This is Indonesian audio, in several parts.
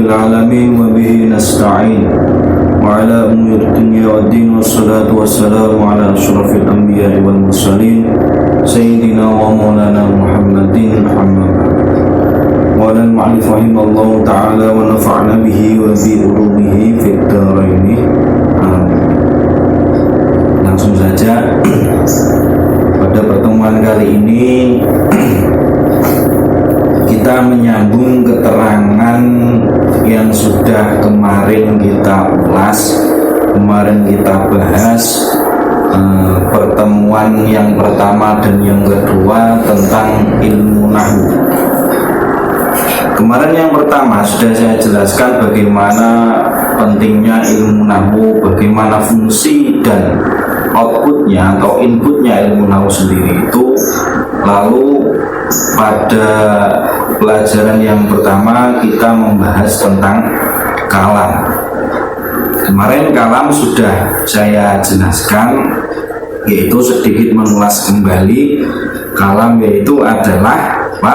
العالمين وبه نستعين وعلى أمور الدنيا والدين والصلاة والسلام على أشرف الأنبياء والمرسلين سيدنا ومولانا محمد وعلى المعلف رحمه الله تعالى ونفعنا به وبعلومه في الدارين. Langsung saja pada pertemuan kali ini kita menyambung keterangan yang sudah kemarin kita ulas, kemarin kita bahas pertemuan yang pertama dan yang kedua tentang ilmu nahwu. Kemarin yang pertama sudah saya jelaskan bagaimana pentingnya ilmu nahwu, bagaimana fungsi dan outputnya atau inputnya ilmu nahwu sendiri itu. Lalu pada pelajaran yang pertama kita membahas tentang kalam. Kemarin kalam sudah saya jelaskan, yaitu sedikit mengulas kembali. Kalam yaitu adalah apa?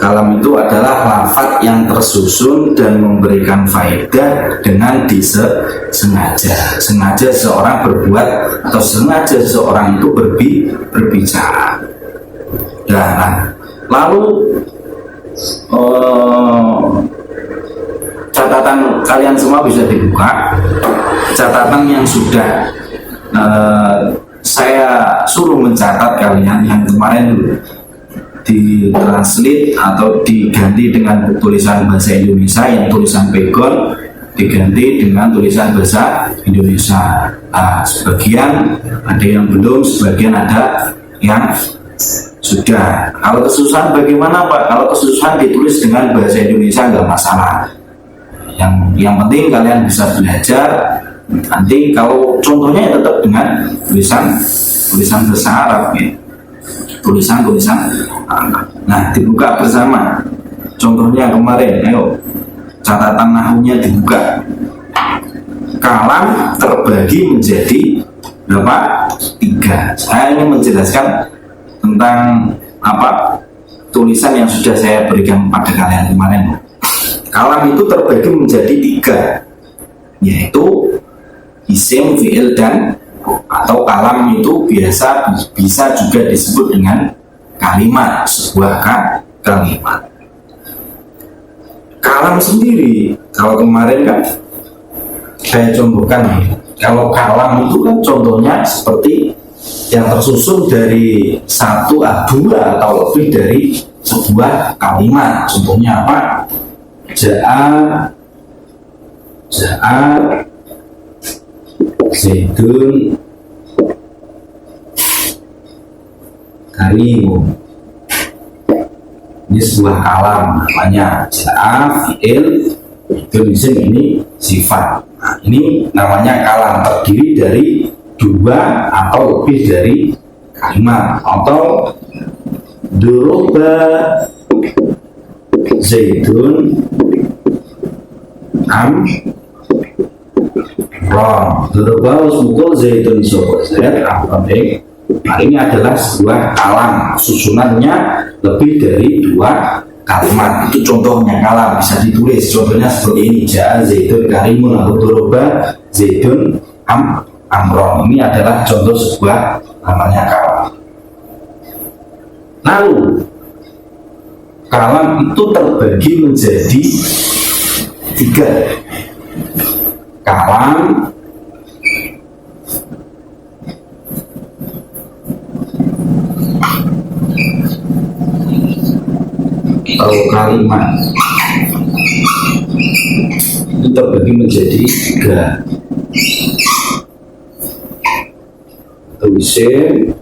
Kalam itu adalah lafaz yang tersusun dan memberikan faedah dengan disengaja. Sengaja seseorang berbuat atau sengaja seseorang itu berbicara. Nah, lalu catatan kalian semua bisa dibuka. Catatan yang sudah saya suruh mencatat kalian yang kemarin ditranslate atau diganti dengan tulisan bahasa Indonesia, yang tulisan pegon diganti dengan tulisan bahasa Indonesia. Sebagian ada yang belum, sebagian ada yang sudah. Kalau kesusahan bagaimana Pak? Kalau kesusahan ditulis dengan bahasa Indonesia nggak masalah. Yang penting kalian bisa belajar. Nanti kalau contohnya ya tetap dengan tulisan bahasa Arab ya. Tulisan. Nah, dibuka bersama. Contohnya kemarin, ayo catatan nahwunya dibuka. Kalam terbagi menjadi berapa? 3. Saya ingin menjelaskan tentang apa tulisan yang sudah saya berikan pada kalian kemarin. Kalam itu terbagi menjadi 3, yaitu isim, fi'il, dan atau kalam itu bisa juga disebut dengan kalimat, sebuah kalimat. Kalam sendiri, kalau kemarin kan saya contohkan nih, kalau kalam itu kan contohnya seperti yang tersusun dari 1 2 atau lebih dari sebuah kalimat. Contohnya apa? Ja'a Zaidun karimun. Ini sebuah kalam namanya ja'a, fi'il, isim, ini sifat. Nah, ini namanya kalam, terdiri dari 2 atau lebih dari kalimat. Atau duruba Zaidun Duruba mukul Zaidun sobat Zaid Amrobek. Nah, ini adalah sebuah kalam, susunannya lebih dari 2 kalimat. Itu contohnya kalam, bisa ditulis. Contohnya seperti ini: Ja'a Zaidun karimun atau duruba Zaidun Amron. Ini adalah contoh sebuah namanya kalam. Lalu kalam itu terbagi menjadi 3. Kalam atau kalimat itu terbagi menjadi 3. Isim,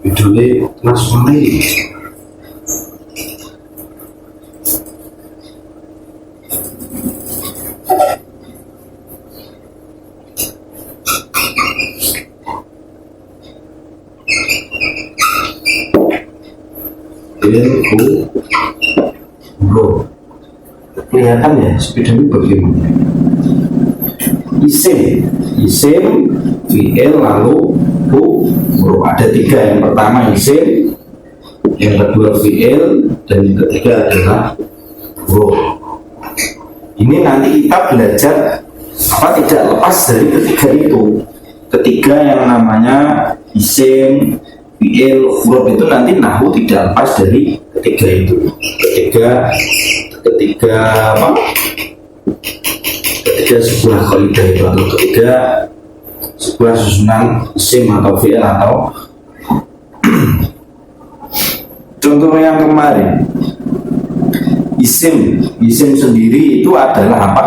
judulnya Mas Mali. Bro, kelihatan ya sepeda ini bagaimana? Isim isim, fi'il, lalu huruf. Ada 3. Yang pertama isim, yang kedua fi'il, dan yang ketiga adalah huruf. Ini nanti kita belajar tidak lepas dari ketiga itu. Ketiga yang namanya isim, fi'il, huruf itu nanti nahwu tidak lepas dari ketiga itu. Ketiga sebuah kaidah itu, atau ketiga sebuah susunan isim atau fi'il atau contoh yang kemarin isim sendiri itu adalah apa?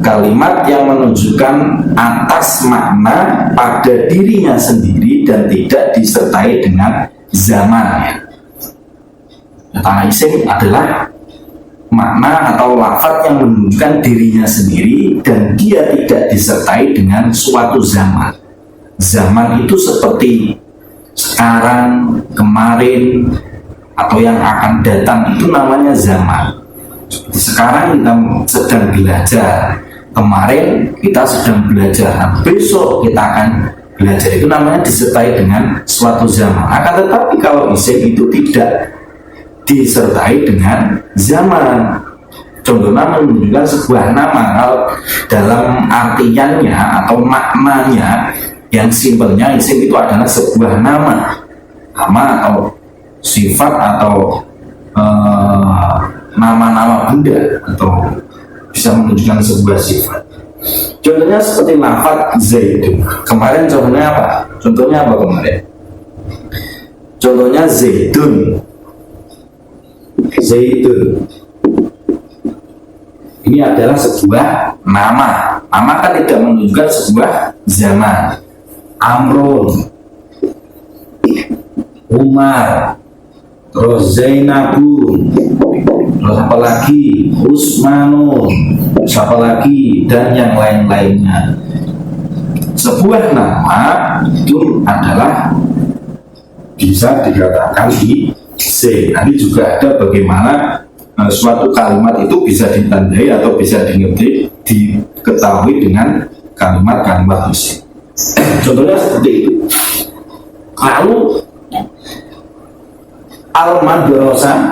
Kalimat yang menunjukkan atas makna pada dirinya sendiri dan tidak disertai dengan zaman. Kata isim adalah makna atau lafaz yang menunjukkan dirinya sendiri dan dia tidak disertai dengan suatu zaman. Zaman itu seperti sekarang, kemarin, atau yang akan datang, itu namanya zaman. Seperti sekarang kita sedang belajar, kemarin kita sedang belajar, nah, besok kita akan belajar, itu namanya disertai dengan suatu zaman. Akan tetapi kalau isim itu tidak disertai dengan zaman. Contohnya menunjukkan sebuah nama, kalau dalam artiannya atau maknanya yang simpelnya isim itu adalah sebuah nama atau sifat atau nama-nama benda, atau bisa menunjukkan sebuah sifat. Contohnya seperti lafaz Zaidun. Kemarin contohnya apa? Contohnya Zaidun. Ini adalah sebuah nama. Nama kan tidak menunjukkan sebuah zaman. Amrun, Umar, terus Zainabun, terus apa lagi? Usmanun, siapa lagi, dan yang lain-lainnya. Sebuah nama itu adalah bisa dikatakan isim. Nanti juga ada bagaimana suatu kalimat itu bisa ditandai atau bisa diketahui dengan kalimat-kalimat isim. Contohnya seperti itu. Lalu al-madrasatu.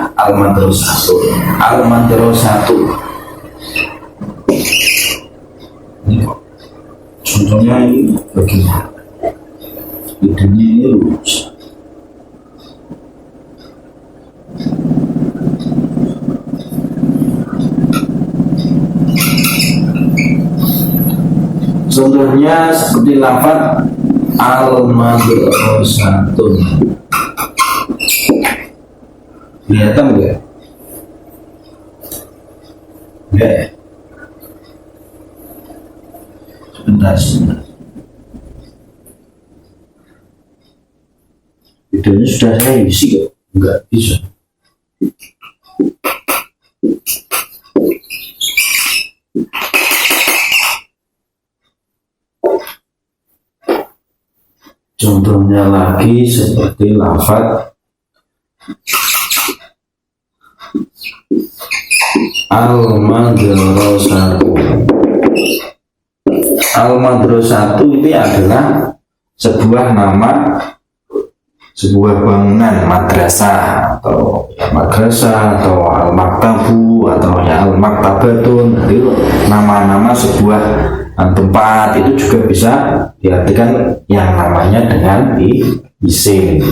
Contohnya ini bagaimana? Idenya ini lurus. Contohnya seperti lafaz al-madrasatun. Kelihatan enggak? Enggak. Sebentar. Videonya sudah saya isi kok. Enggak bisa. Contohnya lagi seperti lafaz al-madrasatu. Al-madrasatu ini adalah sebuah nama sebuah bangunan, madrasah atau al-maktabu atau ya al-maktabatun. Itu nama-nama sebuah tempat, itu juga bisa diartikan yang namanya dengan isim.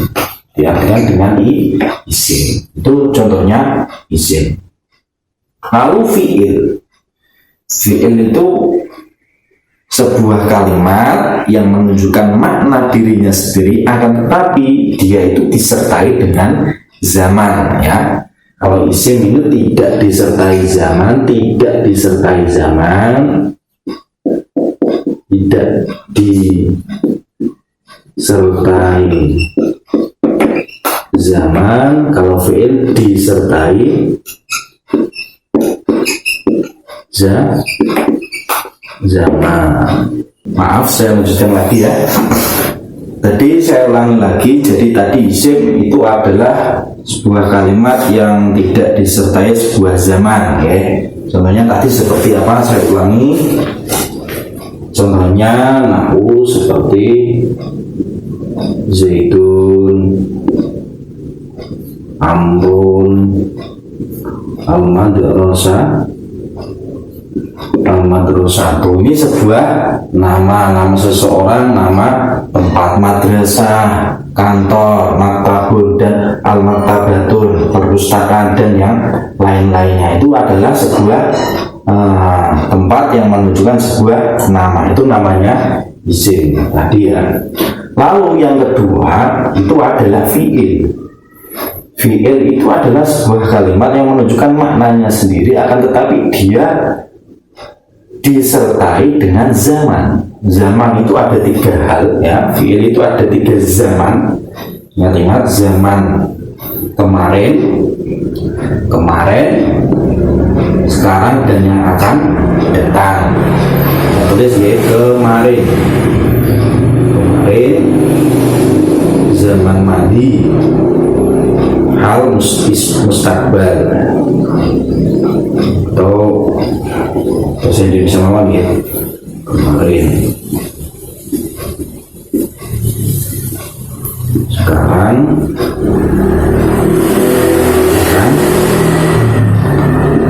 Itu contohnya isim. Lalu fi'il itu sebuah kalimat yang menunjukkan makna dirinya sendiri, akan tetapi dia itu disertai dengan zaman, ya. Kalau isim itu tidak disertai zaman, kalau fi'il disertai zaman. Maaf, saya lanjutkan lagi ya. Tadi saya ulangi lagi. Jadi tadi isim itu adalah sebuah kalimat yang tidak disertai sebuah zaman, ya. Contohnya tadi seperti apa? Saya ulangi. Contohnya Contohnya nahu seperti zaitun, amrun, al-madrasatu. Ini sebuah nama seseorang, nama tempat, madrasah, kantor, maktabun, dan al-maktabatun, perpustakaan, dan yang lain-lainnya. Itu adalah sebuah tempat yang menunjukkan sebuah nama. Itu namanya isim tadi ya. Lalu yang kedua itu adalah fi'il. Fi'il itu adalah sebuah kalimat yang menunjukkan maknanya sendiri, akan tetapi dia disertai dengan zaman. Zaman itu ada 3 hal ya. Fi'il itu ada 3 zaman. Ingat zaman kemarin, sekarang, dan yang akan datang. Kita tulis ya, kemarin, zaman madi, hal mustaqbal, atau bahasa Indonesia mawon ya, kemarin, sekarang,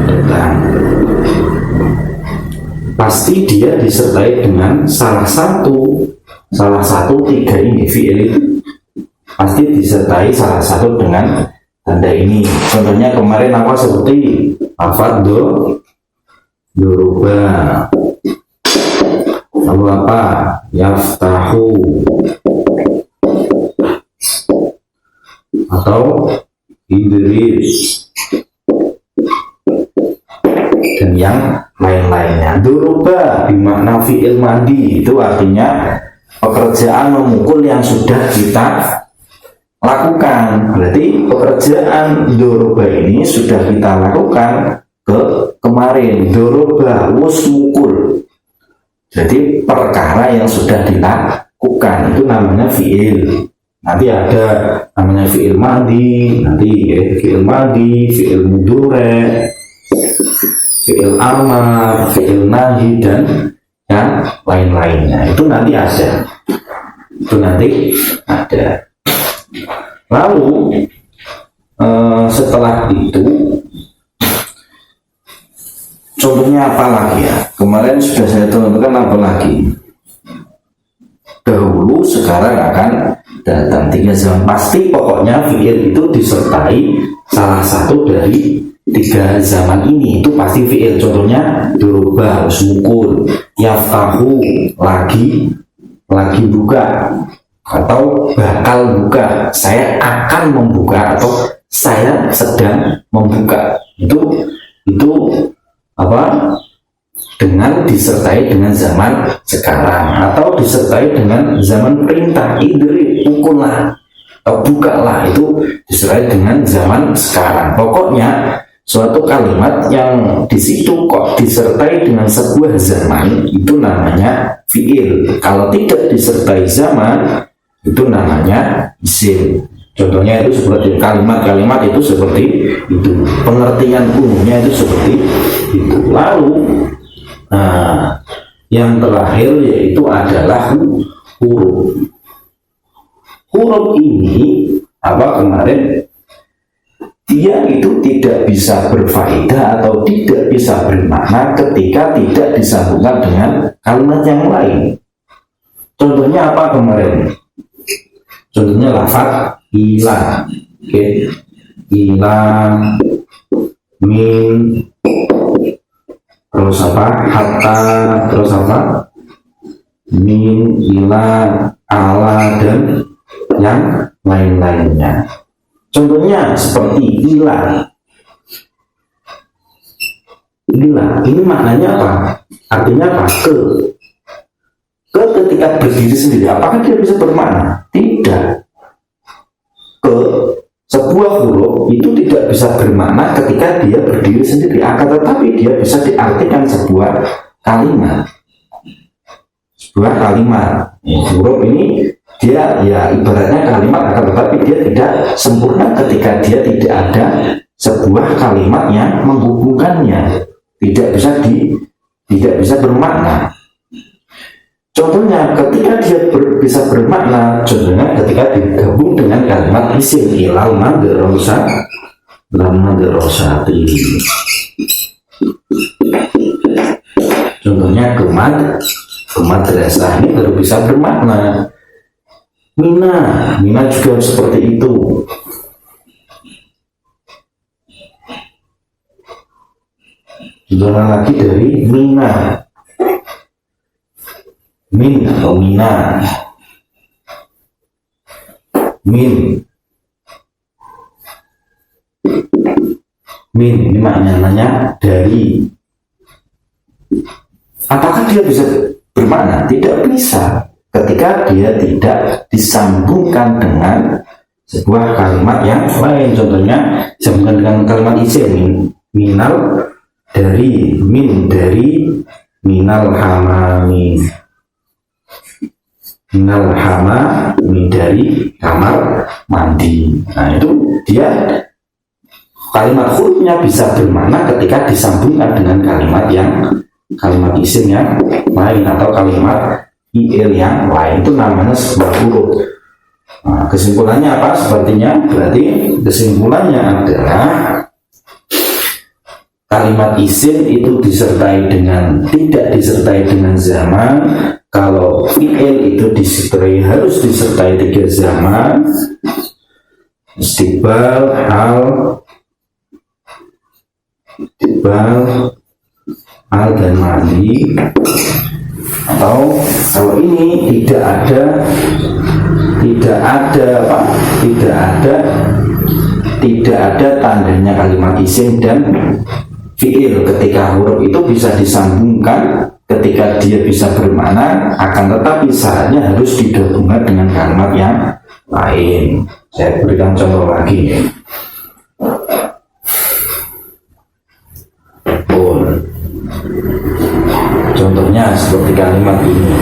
datang. Pasti dia disertai dengan salah satu 3 ini. Fi'il itu pasti disertai salah satu dengan tanda ini. Contohnya kemarin apa, seperti lafaz doruba, lalu apa, yaftahu, atau idris, dan yang lain-lainnya. Doruba bermakna fi'il madi, itu artinya pekerjaan memukul yang sudah kita lakukan. Berarti pekerjaan doroba ini sudah kita lakukan kemarin. Doroba wus mukul, jadi perkara yang sudah dilakukan, itu namanya fi'il. Nanti ada namanya fi'il madi, fi'il mudhari', fi'il amar, fi'il nahi, dan yang lain-lainnya. Itu nanti ada. Lalu setelah itu contohnya apa lagi ya? Kemarin sudah saya contohkan apa lagi? Dahulu, sekarang, akan datang. 3 zaman. Pasti pokoknya fi'il itu disertai salah satu dari 3 zaman ini. Itu pasti fi'il. Contohnya doroba, mukul, yaftahu, lagi buka, atau bakal buka, saya akan membuka, atau saya sedang membuka. Itu apa? Dengan disertai dengan zaman sekarang, atau disertai dengan zaman perintah, idrib, pukullah, atau bukalah, itu disertai dengan zaman sekarang. Pokoknya suatu kalimat yang di situ kok disertai dengan sebuah zaman, itu namanya fi'il. Kalau tidak disertai zaman, itu namanya isim. Contohnya itu seperti kalimat-kalimat itu seperti itu. Pengertian umumnya itu seperti itu. Lalu yang terakhir yaitu adalah huruf. Huruf ini kemarin dia itu tidak bisa berfaedah atau tidak bisa bermakna ketika tidak disambungkan dengan kalimat yang lain. Contohnya apa kemarin? Contohnya lafaz ila, ila, min, terus apa, hatta, terus apa, min, ila, ala, dan yang lain-lainnya. Contohnya seperti ila. Ila ini maknanya apa? Artinya apa? Ketika berdiri sendiri, apakah dia bisa bermakna? Tidak. Sebuah huruf itu tidak bisa bermakna ketika dia berdiri sendiri, akan tetapi dia bisa diartikan sebuah kalimat. Huruf ini dia ya ibaratnya kalimat, akan tetapi dia tidak sempurna ketika dia tidak ada sebuah kalimat yang menghubungkannya, tidak bisa bermakna. Contohnya ketika dia bisa bermakna, contohnya ketika digabung dengan kalimat isim ilal madrasati. Contohnya ke madrasah ini baru bisa bermakna. Mina juga seperti itu. Contohnya lagi dari Mina. Min atau Mina. Min ini maknanya dari. Apakah dia bisa bermakna? Tidak bisa ketika dia tidak disambungkan dengan sebuah kalimat yang lain. Contohnya disambungkan dengan kalimat isim, minal dari, min dari, minal hamami, minal hamami dari kamar mandi. Nah itu dia kalimat hurufnya bisa bermakna ketika disambungkan dengan kalimat isim yang lain atau kalimat fi'il yang lain. Itu namanya sebuah huruf. Nah, kesimpulannya apa? Sepertinya berarti kesimpulannya adalah kalimat isim itu tidak disertai dengan zaman. Kalau fi'il itu harus disertai 3 zaman: istiqbal, hal dan madi. Atau kalau ini tidak ada tandanya kalimat isim dan fi'il, ketika huruf itu bisa disambungkan ketika dia bisa bermakna, akan tetapi syaratnya harus digabungkan dengan kalimat yang lain. Saya berikan contoh lagi. Contohnya seperti kalimat ini.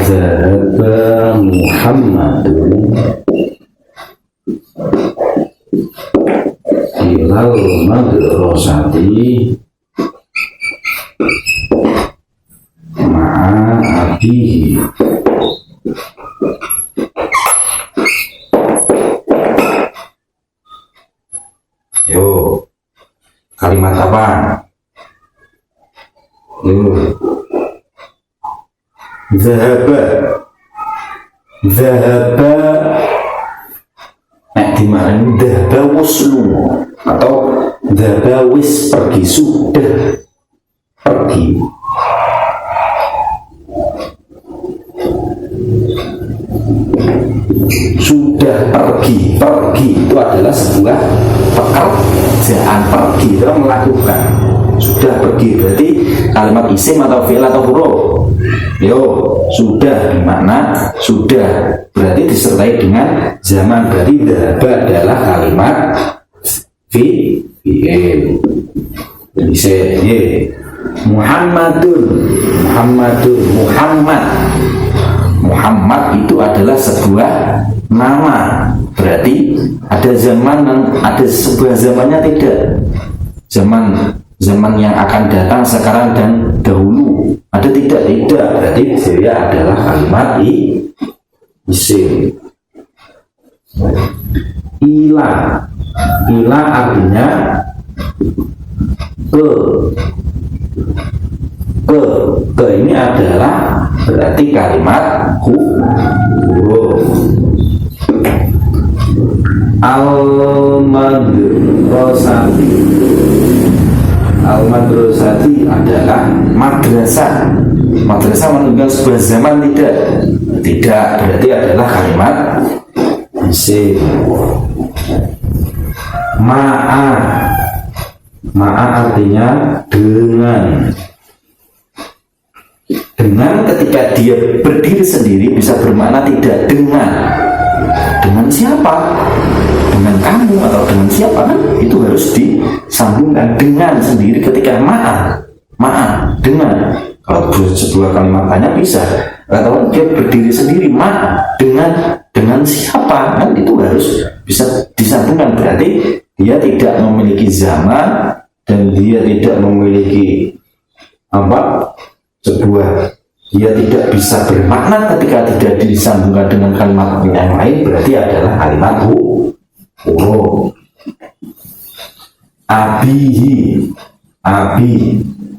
Zahaba Muhammadun ilal madrasati ma'a abihi. Yo, kalimat apa? Zahaba dimana zahaba waslu atau zahaba wis pergi, sudah pergi. Pergi itu adalah sebuah pekerjaan. Pergi itu melakukan. Sudah pergi berarti kalimat isim atau fi'il atau huruf. Sudah bermakna sudah, berarti disertai dengan zaman. Berarti dhaba adalah kalimat fi'il. Jadi saya Muhammad itu adalah sebuah nama. Berarti ada sebuah zamannya tidak. Zaman yang akan datang, sekarang dan dahulu. Ada tidak? Tidak. Berarti dia adalah kalimat isim. Ila artinya ke ini adalah berarti kalimat huruf. Al-madrasati adalah madrasah. Madrasah menunjukkan sebuah zaman tidak, berarti adalah kalimat isim. Ma'a artinya dengan ketika dia berdiri sendiri bisa bermakna tidak dengan siapa, dengan kamu atau dengan siapa, kan itu harus disambungkan dengan sendiri. Ketika ma'a dengan, kalau sebuah kalimat tanya bisa, atau dia berdiri sendiri ma'a dengan dengan siapa, kan itu harus bisa disambungkan. Berarti dia tidak memiliki zaman dan dia tidak memiliki dia tidak bisa bermakna ketika tidak disambungkan dengan kalimat yang lain. Berarti adalah kalimat huruf. Abi,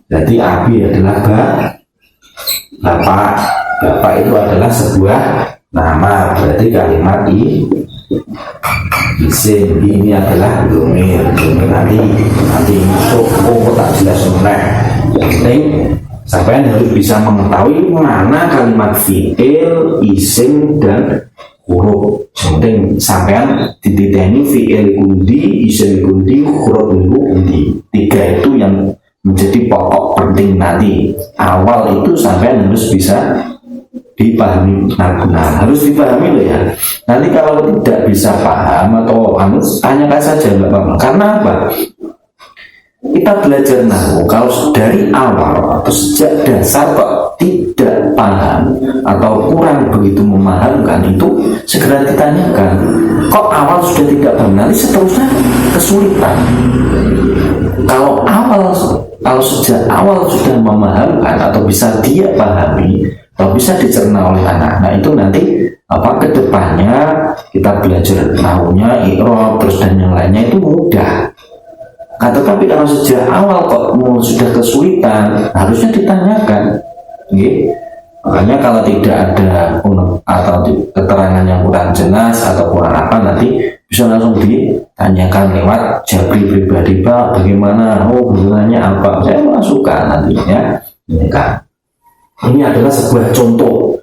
jadi abi adalah bapak itu adalah sebuah nama, berarti kalimat isim. Ini adalah domir nanti kok tak jelas meneh. Yang penting sampai harus bisa mengetahui mana kalimat fi'il, isim, dan huruf. Yang penting sampean dititeni fi'il kundi, isim kundi, huruf kundi. 3 itu yang menjadi pokok penting nanti. Awal itu sampean harus bisa dipahami. Nah, harus dipahami loh ya. Nanti kalau tidak bisa paham atau tanyakan saja, nggak apa-apa. Karena apa? Kita belajar nahwu kalau dari awal atau sejak dasar kok tidak paham atau kurang begitu memahamkan, itu segera ditanyakan. Kok awal sudah tidak paham, nanti seterusnya kesulitan. Kalau sejak awal sudah memahamkan atau bisa dia pahami atau bisa dicerna oleh anak-anak, itu nanti kedepannya kita belajar nahwunya, i'rab, terus dan yang lainnya itu mudah. Tetapi kalau sejak awal kok sudah kesulitan, harusnya ditanyakan. Makanya kalau tidak ada atau keterangan yang kurang jelas atau kurang nanti bisa langsung ditanyakan lewat Jabri pribadi, Pak, bagaimana? Hubungannya apa? Saya masukkan nantinya. Ini adalah sebuah contoh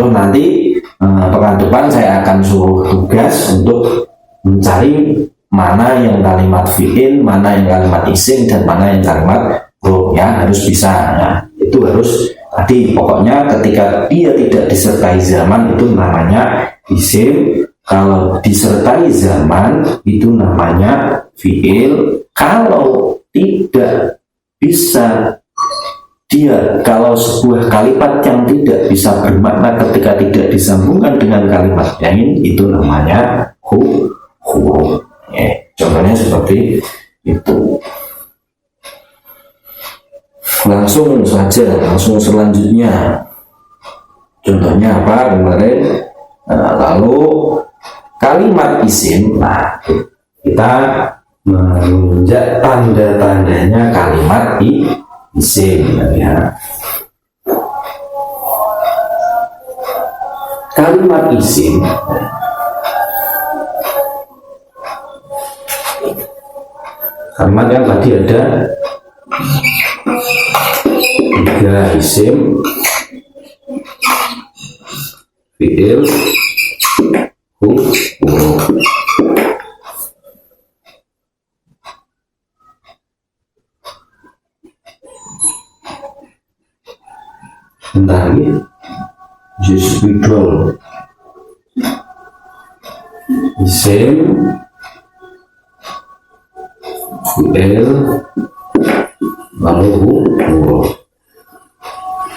nanti pekan depan saya akan suruh tugas untuk mencari mana yang kalimat fi'il, mana yang kalimat isim, dan mana yang kalimat huruf, ya harus bisa. Nah, itu harus tadi pokoknya ketika dia tidak disertai zaman itu namanya isim, kalau disertai zaman itu namanya fi'il. Kalau tidak bisa kalau sebuah kalimat yang tidak bisa bermakna ketika tidak disambungkan dengan kalimat lain, itu namanya huruf. Contohnya seperti itu. Langsung selanjutnya, contohnya apa kemarin? Lalu kalimat isim. Nah, kita menunjuk tanda-tandanya kalimat isim, ya. Kalimat isim kalimat yang tadi ada 3 isim, fi'il, huruf. Bentar lagi Jisbidol isim, fi'il, lalu huruf.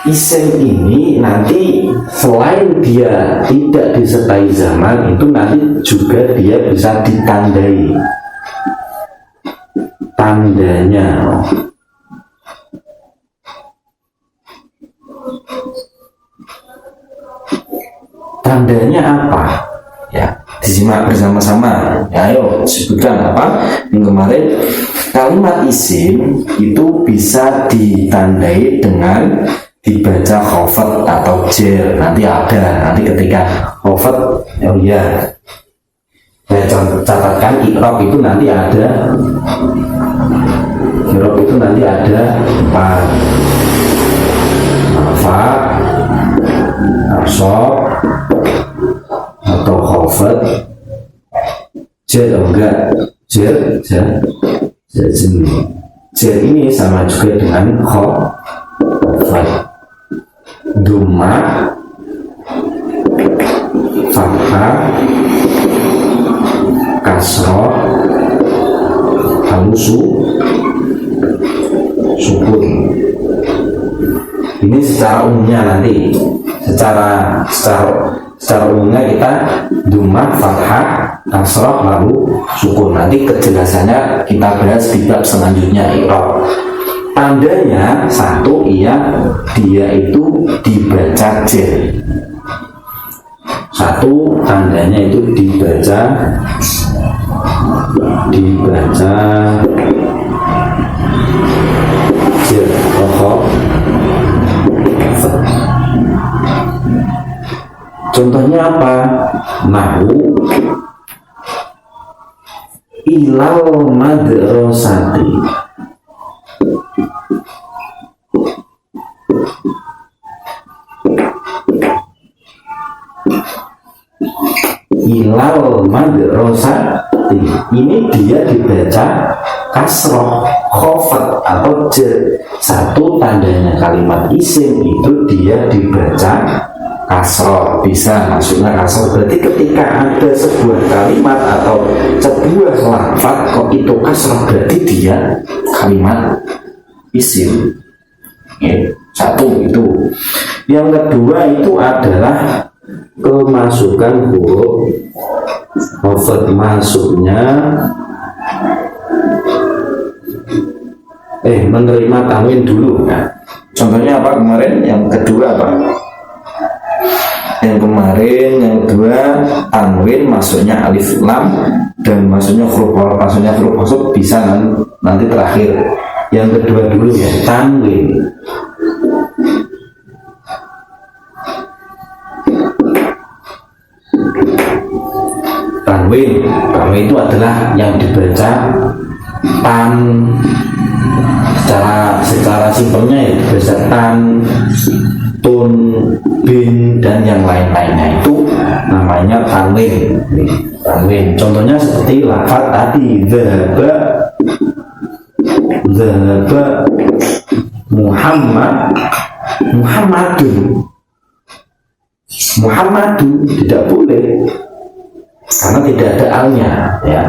Isim ini nanti selain dia tidak disertai zaman, itu nanti juga dia bisa ditandai. Tandanya apa? Ya, disimak bersama-sama. Ya, ayo sebutkan apa yang kemarin. Kalimat isim itu bisa ditandai dengan dibaca khafat atau jer. Nanti ketika khafat, saya catatkan i'rab itu nanti ada 4. Rafa, nasab, atau khafat, jer ini sama juga dengan khafat, dhamma, fathah, kasrah, halusu, sukun. Ini secara umumnya nanti, secara secara umumnya kita dhamma, fathah, kasrah, lalu sukun. Nanti kejelasannya kita bahas di bab selanjutnya. I'rab tandanya satu, dia itu dibaca jer. Satu, tandanya itu dibaca jer. Contohnya apa? Nahu ilal madrasati. Ilal madrasati ini dia dibaca kasroh, khofat atau jer. Satu, tandanya kalimat isim itu dia dibaca kasroh, bisa maksudnya kasroh. Berarti ketika ada sebuah kalimat atau sebuah lafaz kok itu kasroh, berarti dia kalimat isim. Satu itu. Yang kedua itu adalah kemasukan huruf khofat, masuknya menerima tanwin dulu. Nah, contohnya apa kemarin? Yang kedua apa? Yang kemarin yang kedua tanwin masuknya alif lam dan masuknya huruf khofat bisa nanti terakhir. Yang kedua dulu ya, tanwin. Tanwin itu adalah yang dibaca tan, secara simpelnya ya dibaca tan, tun, bin dan yang lain-lainnya, itu namanya tanwin. Tanwin contohnya seperti lafaz tadi, zahaba Muhammadun tidak boleh karena tidak ada alnya ya.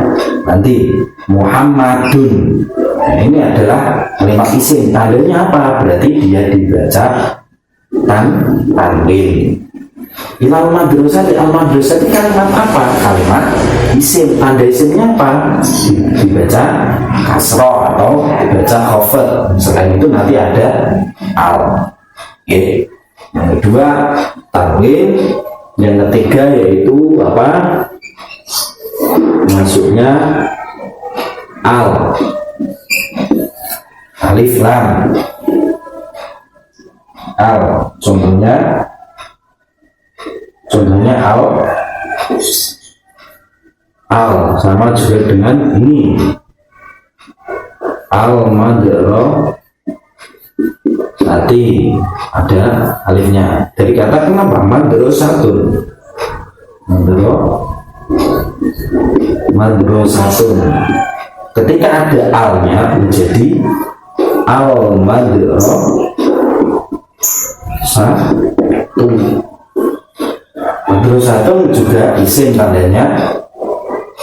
Nanti Muhammadun, nah, ini adalah kalimat isim, tandanya apa? Berarti dia dibaca tanwin. Ilal madrasati, al madrasati kalimat apa? Kalimat isim, tanda isimnya apa? Dibaca kasroh atau dibaca khofat. Selain itu nanti ada al. Yang kedua tanwin, yang ketiga yaitu apa? Masuknya al, alif lam, al. Contohnya al sama juga dengan ini al madrasati, ada alifnya. Dari kata kenapa madrasatun, madrasatun, ketika ada alnya menjadi al madrasatun. Madrasatun juga isim, tandanya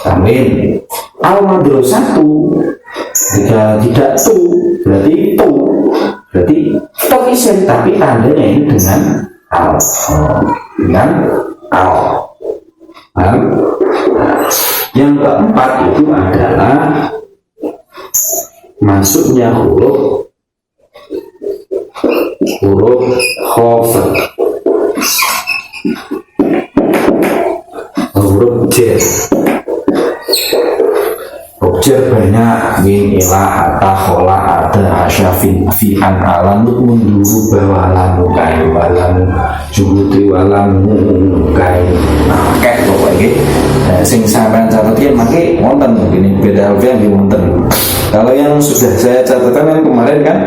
tanwin. Al madrasatu jika tidak tu berarti tu, berarti itu isim tapi tandanya ini dengan al, Yang keempat itu adalah masuknya huruf khofat, huruf jer. Jer banyak, min, ila, hatta, khola, ada, asyafin, fi'an, alam, munduru, bawalan, mukai, walan, juhuti, walan, mukai. Nah, kayak pokoknya sing sampai catatnya makai wonten, ini beda alfian di wonten. Kalau yang sudah saya catatkan yang kemarin kan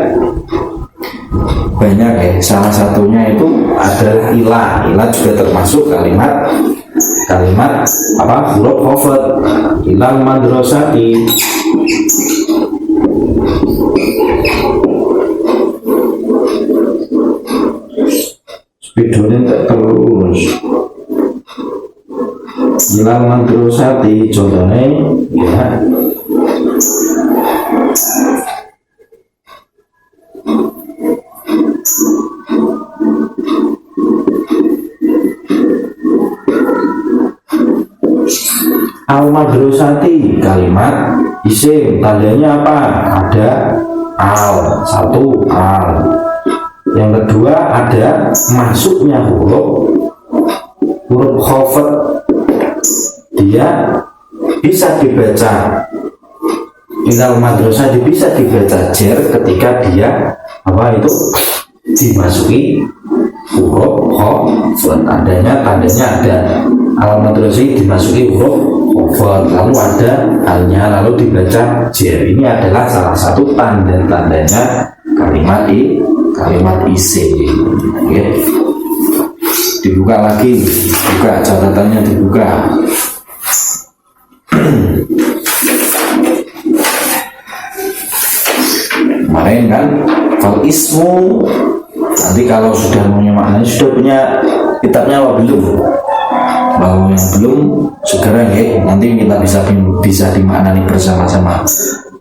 banyak ya, salah satunya itu adalah ilah juga termasuk kalimat apa, huruf khofat. Ilal madrasati, videonya tak terus. Ilal madrasati contohnya ya, Al-madrasati kalimat isim, tandanya apa? Ada al, satu al. Yang kedua ada masuknya huruf khafat, dia bisa dibaca Inal madrasah bisa dibaca jer ketika dia apa itu dimasuki huruf khafat. Tandanya ada al madrasah dimasuki huruf khafat, lalu ada alnya, lalu dibaca jer. Ini adalah salah satu tanda-tandanya kalimat isim. Ya. Dibuka lagi, buka catatannya, dibuka. Kemarin kan fal ismu, nanti kalau sudah punya maknanya, sudah punya kitabnya apa belum? Kalau yang belum segera ya, nanti kita bisa dimaknani bersama-sama.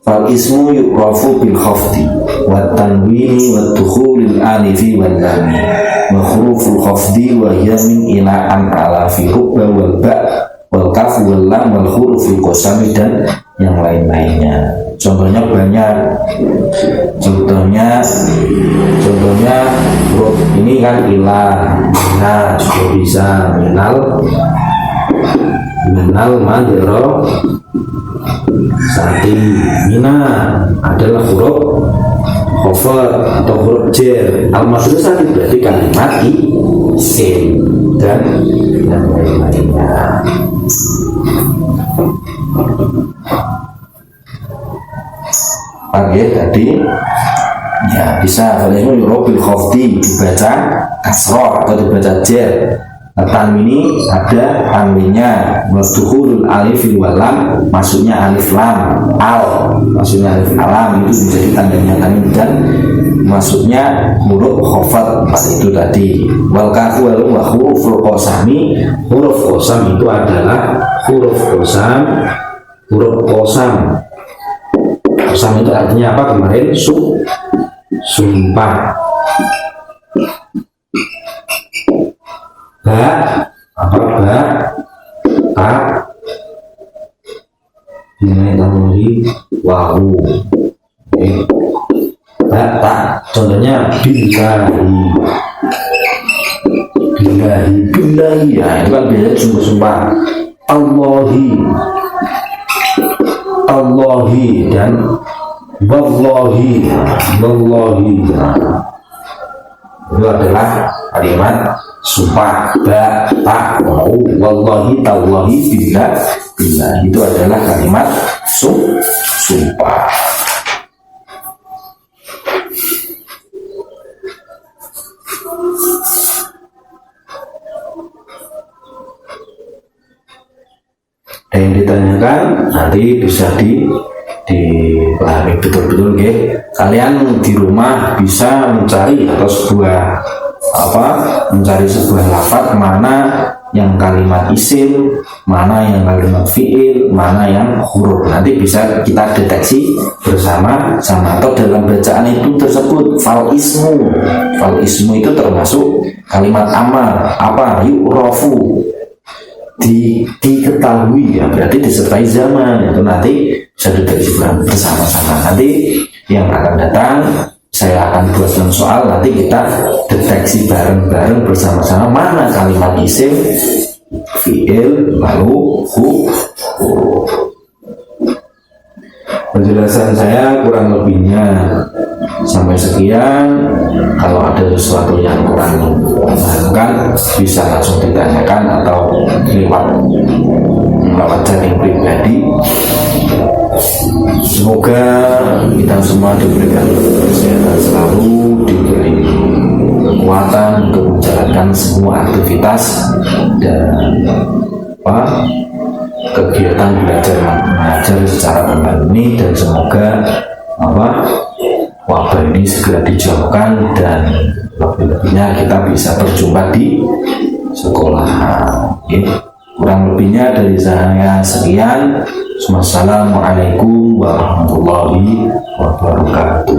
Fal ismu yu'rafu bil khafdi wa tanwini wa dukhulil alifi wal lam wa huruful khafdi wa hiya min ila an ala fi rubba wal ba wal kaf wal lam wal hurufil qasami dan yang lain-lainnya. Contohnya banyak. Contohnya huruf ini kan ila, nah juga bisa minal madro sati. Mina adalah huruf khafat atau huruf jer. Al-madrasah berarti kalimat isim dan yang lain-lainnya. Oke, tadi ya bisa kalau itu yurobil khafdi dibaca kasroh atau dibaca jer. Tanwini ada tanwinnya, wasdukhulul alif wal lam, masuknya alif lam, al masuknya alif lam, itu menjadi tandanya tanwin, dan masuknya huruf khafat itu tadi. Wal kafu wal huruful qasami, huruf qasam itu adalah huruf qasam. Qasam itu artinya apa kemarin? Sumpah. Ta ini tamuri wahu. Ta contohnya billahi ya, itu kan biasanya sumpah. Allahi dan wallahi itu adalah kalimat sumpah. Mau wallahi tallahi billah itu adalah kalimat sumpah. Yang ditanyakan nanti bisa dipahami betul-betul, okay? Kalian di rumah bisa mencari mencari sebuah lafaz mana yang kalimat isim, mana yang kalimat fiil, mana yang huruf. Nanti bisa kita deteksi bersama-sama. Atau dalam bacaan itu tersebut fal ismu itu termasuk kalimat amar, apa? Yu'rafu, diketahui ya, berarti disertai zaman. Itu nanti bisa deteksi bersama-sama. Nanti yang akan datang saya akan buatkan soal, nanti kita deteksi bareng-bareng bersama-sama mana kalimat isim, fiil, lalu huruf. Penjelasan saya kurang lebihnya sampai sekian. Kalau ada sesuatu yang kurang memahami bisa langsung ditanyakan atau lewat chatting pribadi. Semoga kita semua diberikan kesehatan selalu, diberi kekuatan untuk menjalankan semua aktivitas dan kegiatan belajar mengajar secara online ini, dan semoga wabah ini segera dijauhkan dan lebih-lebihnya kita bisa berjumpa di sekolah. Kurang lebihnya dari saya sekian. Wassalamualaikum warahmatullahi wabarakatuh.